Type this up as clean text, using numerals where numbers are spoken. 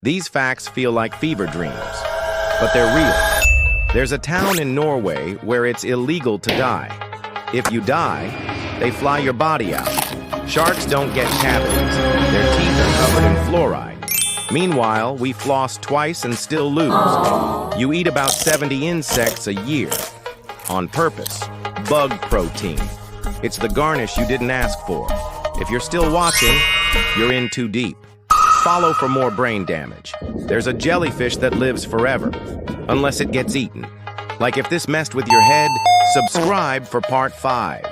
These facts feel like fever dreams, but they're real. There's a town in Norway where it's illegal to die. If you die, they fly your body out. Sharks don't get cavities. Their teeth are covered in fluoride. Meanwhile, we floss twice and still lose. You eat about 70 insects a year. On purpose. Bug protein. It's the garnish you didn't ask for. If you're still watching, you're in too deep. Follow for more brain damage. There's a jellyfish that lives forever, unless it gets eaten. Like if this messed with your head, subscribe for part 5.